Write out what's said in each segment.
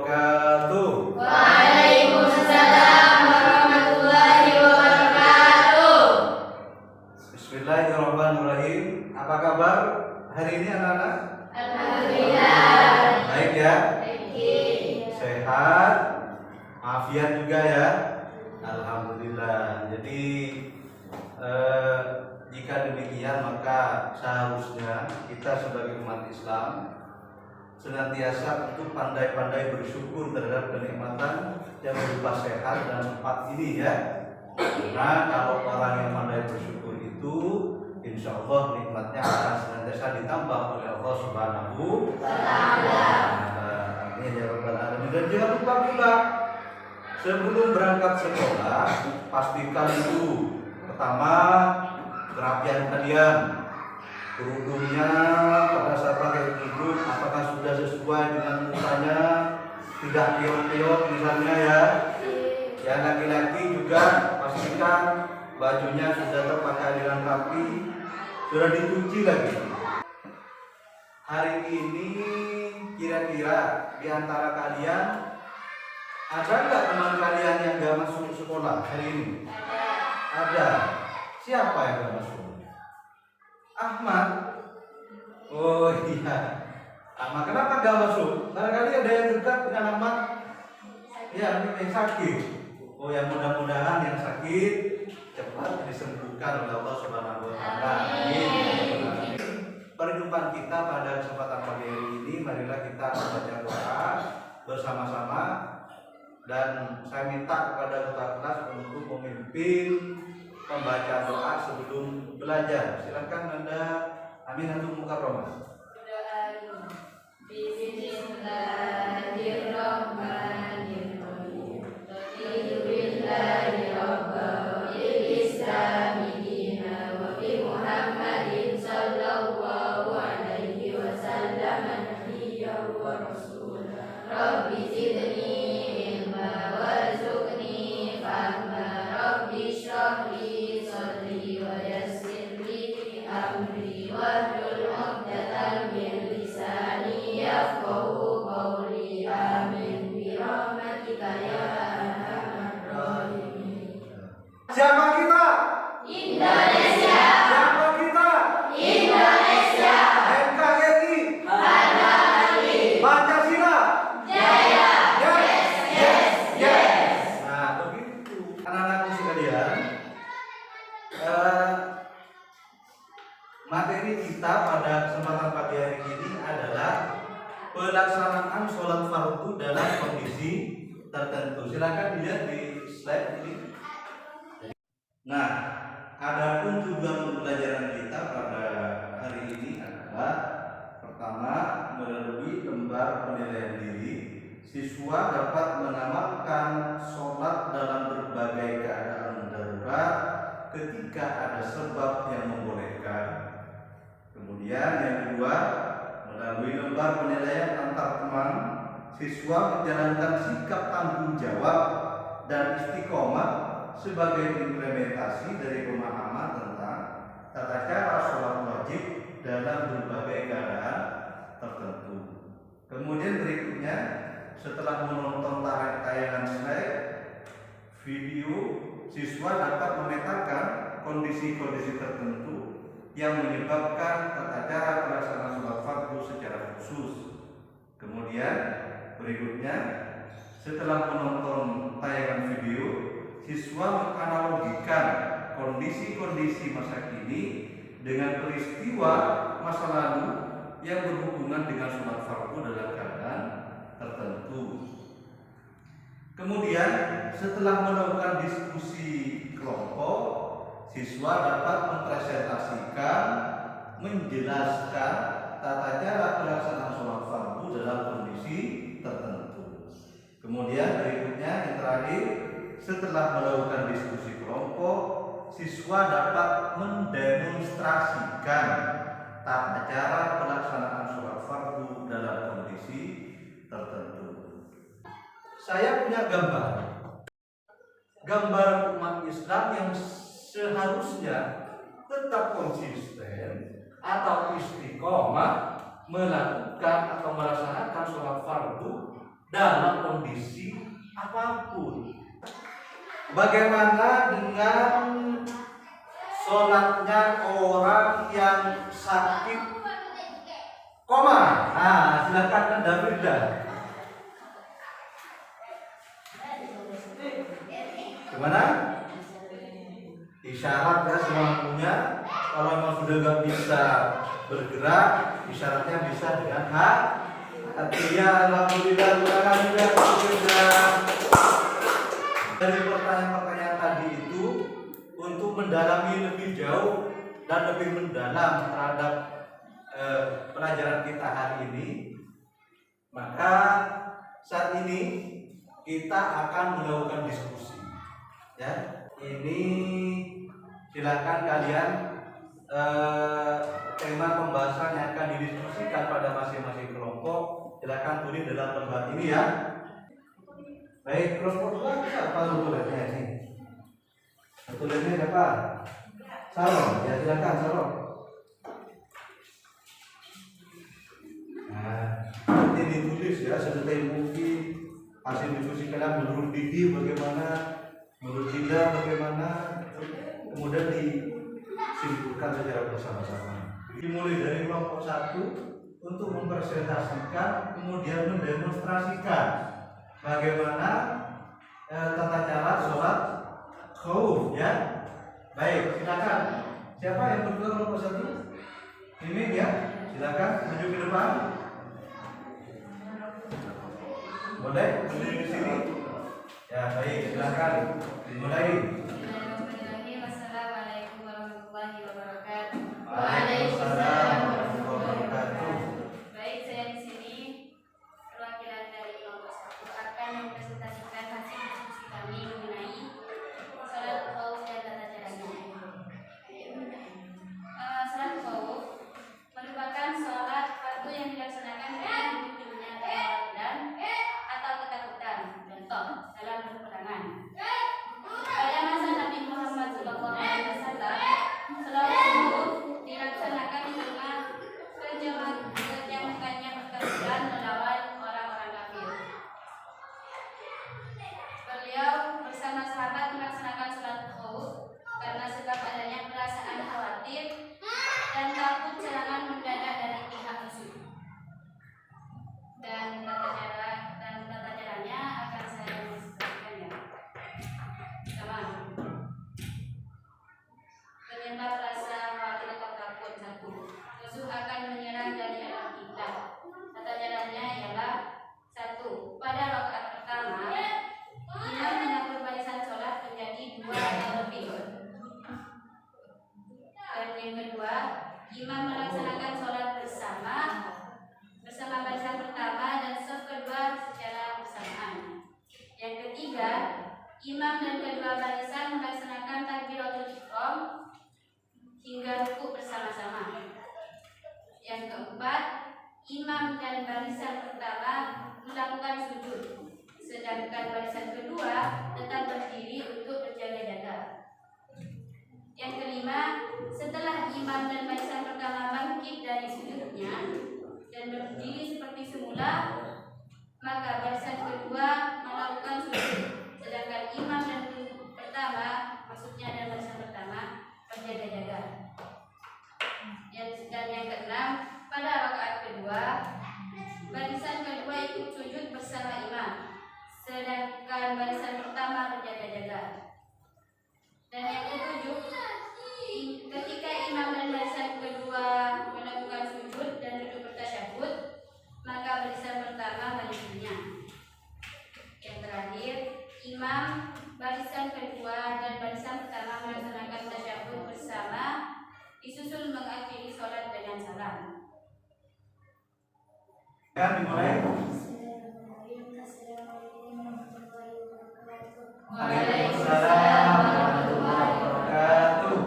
wabarakatuh. Waalaikumsalam warahmatullahi wabarakatuh. Bismillahirrahmanirrahim. Apa kabar hari ini anak-anak? Alhamdulillah. Baik ya? Baik. Sehat? Afiat juga ya? Alhamdulillah. Jadi jika demikian maka seharusnya kita sebagai umat Islam senantiasa untuk pandai-pandai bersyukur terhadap kenikmatan yang berupa sehat dan sempat ini ya. Karena kalau orang yang pandai bersyukur itu, insya Allah nikmatnya akan senantiasa ditambah oleh Allah Subhanahu wa Ta'ala. Amin ya Rabbal Alamin. Dan jangan lupa pula sebelum berangkat sekolah pastikan itu pertama kerapian kalian, kerudungnya pada saat pakai kerudung apakah sudah sesuai dengan mukanya, tidak piok-piok misalnya ya. Yang laki-laki juga pastikan bajunya sudah terpakai dengan rapi, sudah dicuci lagi. Hari ini kira-kira di antara kalian ada nggak teman kalian yang nggak masuk sekolah hari ini? Ada. Siapa yang nggak masuk? Ahmad. Oh iya, Ahmad. Kenapa nggak masuk? Barangkali ada yang dekat dengan Ahmad. Ya, ini yang sakit. Oh ya, mudah-mudahan yang sakit cepat disembuhkan oleh Allah Subhanahu Wa Taala. Amin. Perjumpaan kita pada kesempatan pagi hari ini, marilah kita membaca doa bersama-sama. Dan saya minta kepada ketua kelas untuk memimpin pembaca doa sebelum belajar. Silakan Anda Aminatul Mukarramah. Bismillahirrahmanirrahim. Alhamdulillahi rabbil alamin wa bi Muhammadin sallallahu alaihi wasallam nabiyyan wa rasulah. Rabbi zidni ilma warzuqni fahma. Rabbi shrah li sadri wa yassir li amri wahlul 'uqdatam min lisani yafqahu qawli. Amin bi rahmatika ya arhamar rahimin. Siapa kita? Indonesia. Siapa kita? Indonesia. NKRI. Pada hari Pancasila. jaya. Yes. Yes, yes. Nah, begitu. Anak-anakku sekalian, materi kita pada kesempatan pagi hari ini adalah pelaksanaan sholat fardu dalam kondisi tertentu. Silakan dilihat di slide ini. Nah, adapun tujuan pembelajaran kita pada hari ini adalah pertama, melalui lembar penilaian diri, siswa dapat mengamalkan sholat dalam berbagai keadaan darurat ketika ada sebab yang membolehkan. Kemudian yang kedua, melalui lembar penilaian antar teman, siswa menjalankan sikap tanggung jawab dan istiqomah sebagai implementasi dari pemahaman tentang tata cara sholat wajib dalam berbagai keadaan tertentu. Kemudian berikutnya, setelah menonton tayangan slide video, siswa dapat memetakan kondisi-kondisi tertentu yang menyebabkan tata cara pelaksanaan sholat fardu secara khusus. Kemudian berikutnya, setelah menonton tayangan video, siswa menganalogikan kondisi-kondisi masa kini dengan peristiwa masa lalu yang berhubungan dengan sholat fardu dalam keadaan tertentu. Kemudian setelah melakukan diskusi kelompok, siswa dapat mempresentasikan, menjelaskan tata cara pelaksanaan sholat fardu dalam kondisi tertentu. Kemudian berikutnya yang terakhir, setelah melakukan diskusi kelompok, siswa dapat mendemonstrasikan tata cara pelaksanaan sholat fardu dalam kondisi tertentu. Saya punya gambar umat Islam yang seharusnya tetap konsisten atau istiqomah melakukan atau melaksanakan sholat fardu dalam kondisi apapun. Bagaimana dengan sholatnya orang yang sakit koma? Nah, silakan Anda Firda. Gimana? Isyarat ya semuanya. Kalau memang sudah nggak bisa bergerak, isyaratnya bisa dengan hati. Ya, alhamdulillah, alhamdulillah. Dari pertanyaan-pertanyaan tadi itu untuk mendalami lebih jauh dan lebih mendalam terhadap pelajaran kita hari ini, maka saat ini kita akan melakukan diskusi. Ya, ini silakan kalian tema pembahasan yang akan didiskusikan pada masing-masing kelompok silakan tulis dalam tempat ini ya. Baik, kelompok 2 siapa tulisnya ini? Tulisnya siapa? Sarom, ya silakan Sarom. Nah, nanti ditulis ya sedetail mungkin hasil diskusi kalian menurut Didi bagaimana, menurut Cinda bagaimana, kemudian disimpulkan secara bersama-sama. Dimulai dari kelompok 1 untuk mempresentasikan, kemudian mendemonstrasikan bagaimana tata cara sholat khauf ya. Baik, silakan. Siapa yang berdua kelompok 1? Ini ya, silakan maju ke depan. Boleh berdiri di sini. Ya, baik, silakan dimulai. Assalamualaikum warahmatullahi wabarakatuh. Waalaikumsalam warahmatullahi wabarakatuh. Baik, saya di sini perwakilan dari kelompok 1 akan mempresentasikan hasil diskusi kami mengenai sholat khauf dan tata caranya. Sholat khauf merupakan sholat fardu yang dilaksanakan dengan munculnya ketakutan atau ketakutan. Contoh dalam berperangan. Pada masa Nabi Muhammad SAW, sholat khauf dilaksanakan karena kejamakannya ketakutan melawan orang-orang kafir. Beliau bersama sahabat melaksanakan sholat khauf karena sebab adanya perasaan khawatir dan takut serangan mendadak dari pihak musuh. Dan tata caranya akan saya demonstrasikan ya. Pertama, penyebab rasa khawatir atau takut. 1. Musuh akan menyerang dari arah kita. Tata caranya ialah 1. Pada rakaat pertama, imam mengatur barisan sholat menjadi 2 atau lebih. Dan yang kedua, imam melaksanakan sholat bersama barisan pertama dan shaf kedua secara bersamaan. Yang ketiga, imam dan kedua barisan melaksanakan takbiratul ihram hingga rukuk bersama-sama. Yang keempat, imam dan barisan pertama melakukan sujud, sedangkan barisan kedua tetap berdiri untuk berjaga-jaga. Yang kelima, setelah imam dan barisan pertama bangkit dari sujudnya dan berdiri seperti semula, maka barisan kedua melakukan sujud, sedangkan imam dan pertama, maksudnya dan barisan pertama, berjaga-jaga. Dan yang keenam, pada rakaat kedua, barisan kedua ikut sujud bersama imam, sedangkan barisan pertama berjaga-jaga. Dan yang ketujuh, ketika imam dan barisan kedua melakukan sujud dan duduk bertasyahud, maka barisan pertama menyusulnya. Yang terakhir, imam, barisan kedua dan barisan pertama melaksanakan tasyahud bersama, disusul mengakhiri sholat dengan salam. Ya, dimulai. Waalaikumsalam warahmatullahi wabarakatuh.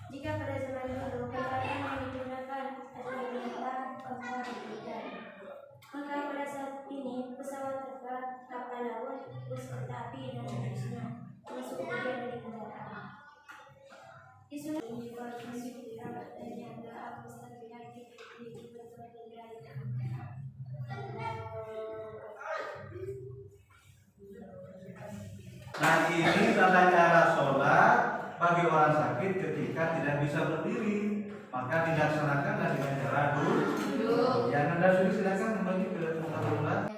Jika pada zaman dahulu kendaraan yang digunakan adalah kapal ikan, maka pada saat ini pesawat terbang, kapal laut, bus kereta api dan seterusnya termasuk bagian dari kendaraan. Nah, ini tata cara sholat bagi orang sakit ketika tidak bisa berdiri, maka dilaksanakanlah dengan cara duduk. Yang Anda sudah silakan kembali ke tempat sholat.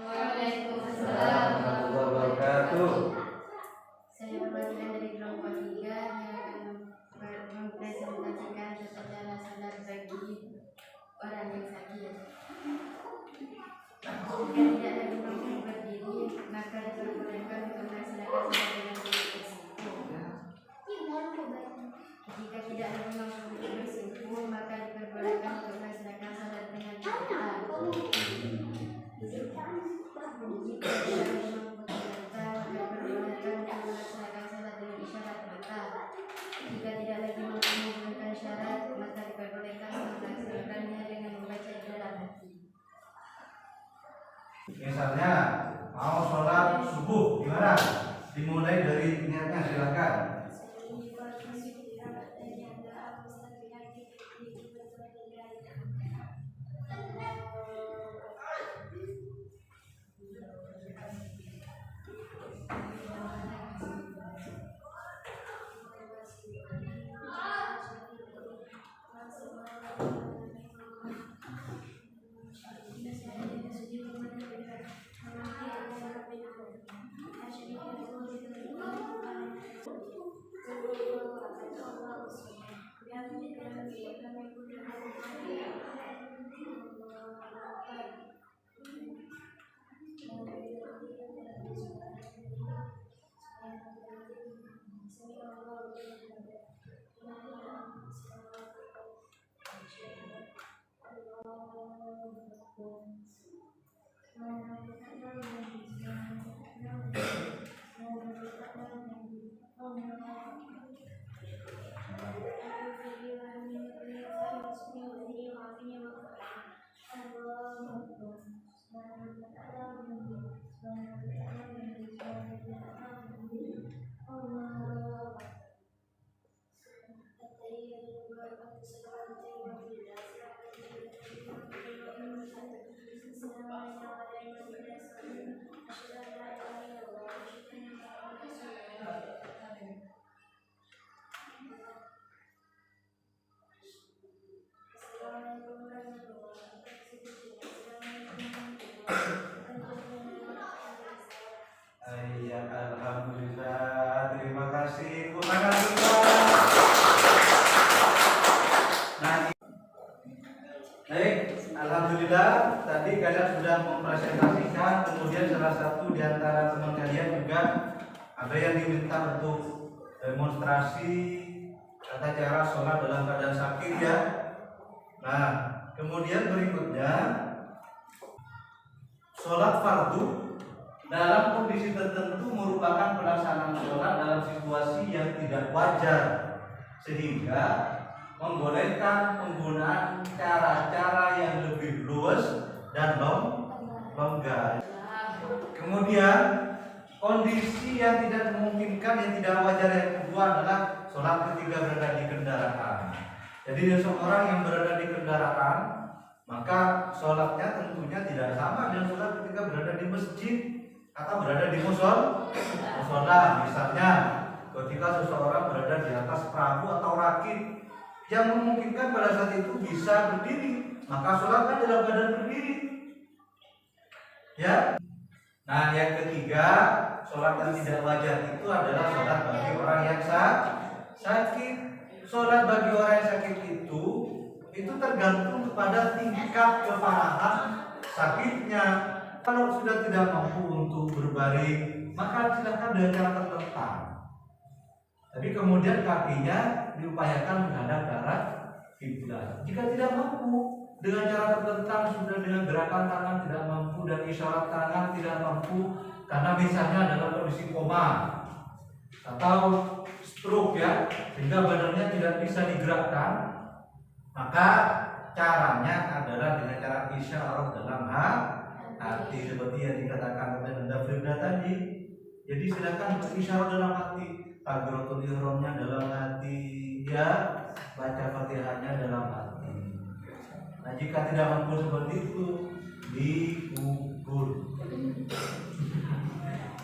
Waalaikumsalam warahmatullahi wabarakatuh. Saya perwakilan dari kelompok 3 yang akan mempresentasikan tata cara sholat bagi orang yang sakit. Jika tidak lagi mampu berdiri, maka diperbolehkan untuk melaksanakan sholat dengan duduk bersikukuh. Jika tidak lagi mampu duduk bersikukuh, maka diperbolehkan untuk melaksanakan sholat dengan terlentang. Jika tidak lagi mampu terlentang, maka diperbolehkan untuk melaksanakan sholat dengan isyarat mata. Jika tidak lagi mampu menggunakan syarat, maka diperbolehkan untuk melaksanakannya dengan membaca dalam hati. Misalnya mau sholat subuh gimana? Dimulai dari niatnya, silakan. Ya, alhamdulillah, terima kasih. Terima kasih, Pak. Nah, baik, alhamdulillah. Tadi kalian sudah mempresentasikan, kemudian salah satu di antara teman kalian juga ada yang diminta untuk demonstrasi tata cara sholat dalam keadaan sakit ya. Nah, kemudian berikutnya sholat fardu dalam kondisi tertentu merupakan pelaksanaan sholat dalam situasi yang tidak wajar, sehingga membolehkan penggunaan cara-cara yang lebih luas dan longgar. Kemudian kondisi yang tidak memungkinkan, yang tidak wajar yang kedua adalah sholat ketika berada di kendaraan. Jadi seseorang yang berada di kendaraan, maka sholatnya tentunya tidak sama dengan sholat ketika berada di masjid atau berada di musola. Misalnya ketika seseorang berada di atas perahu atau rakit yang memungkinkan pada saat itu bisa berdiri, maka sholatnya dalam keadaan berdiri ya. Nah, yang ketiga, sholat yang tidak wajar itu adalah sholat bagi orang yang sakit. Sholat bagi orang yang sakit itu tergantung kepada tingkat keparahan sakitnya. Kalau sudah tidak mampu untuk berbaring, maka silakan dengan cara terlentang. Tapi kemudian kakinya diupayakan menghadap ke arah kiblat. Jika tidak mampu dengan cara terlentang, sudah dengan gerakan tangan tidak mampu dan isyarat tangan tidak mampu karena misalnya dalam kondisi koma atau stroke ya, sehingga badannya tidak bisa digerakkan, maka caranya adalah dengan cara isyarat dalam hati seperti yang dikatakan oleh Anda Frida tadi. Jadi silakan berisyarat dalam hati. takbiratul ihramnya dalam hati, ya baca Fatihahnya dalam hati. Nah, jika tidak mampu seperti itu, dikubur.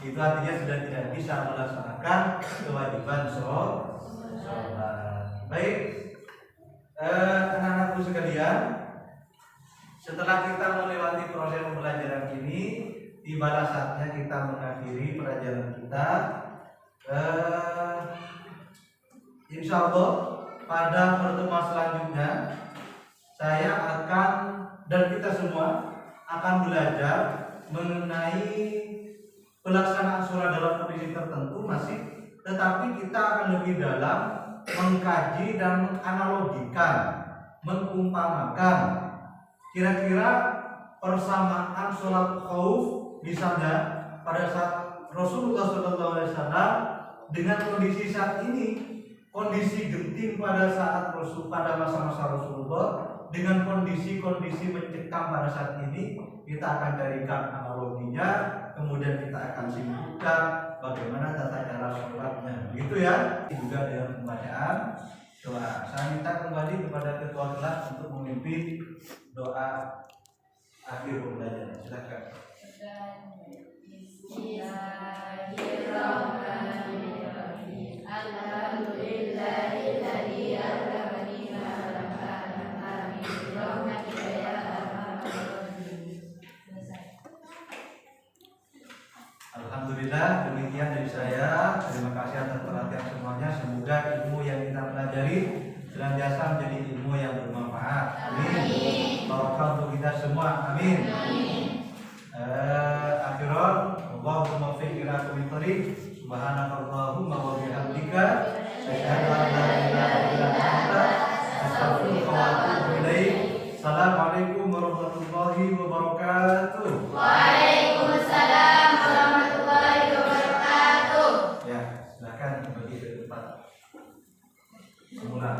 Itu artinya sudah tidak bisa melaksanakan kewajiban sholat. Baik, anak-anakku sekalian, setelah kita melewati proses pembelajaran ini, tibalah saatnya kita mengakhiri pelajaran kita. Insya Allah pada pertemuan selanjutnya saya akan dan kita semua akan belajar mengenai pelaksanaan sholat dalam kondisi tertentu masih, tetapi kita akan lebih dalam mengkaji dan menganalogikan, mengumpamakan kira-kira persamaan sholat khauf misalnya pada saat Rasulullah SAW dengan kondisi saat ini, kondisi genting pada saat pada masa-masa Rasulullah dengan kondisi-kondisi mencekam pada saat ini. Kita akan carikan analoginya, kemudian kita akan simpulkan bagaimana tata cara sholatnya, gitu ya. Juga dengan pembacaan doa. Saya minta kembali kepada ketua kelas untuk memimpin doa akhir pembelajaran. Silakan. Bismillahirrahmanirrahim. Alhamdulillahilladzi allamani ma lam a'lam amin birahmatika ya arhamar rahimin. Alhamdulillah, demikian dari saya. Terima kasih atas perhatian semuanya. Semoga ilmu yang kita pelajari senantiasa menjadi ilmu yang bermanfaat. Amin. Barokah untuk kita semua. Amin. Akhiran, Allahumma fiq ila kulli thariq. Subhanakallahumma wa bihamdika, asyhadu an la ilaha illa anta, astaghfiruka wa atubu ilaik. Assalamualaikum warahmatullahi wabarakatuh. Waalaikumsalam warahmatullahi wabarakatuh. Ya, silakan kembali ke tempat semula.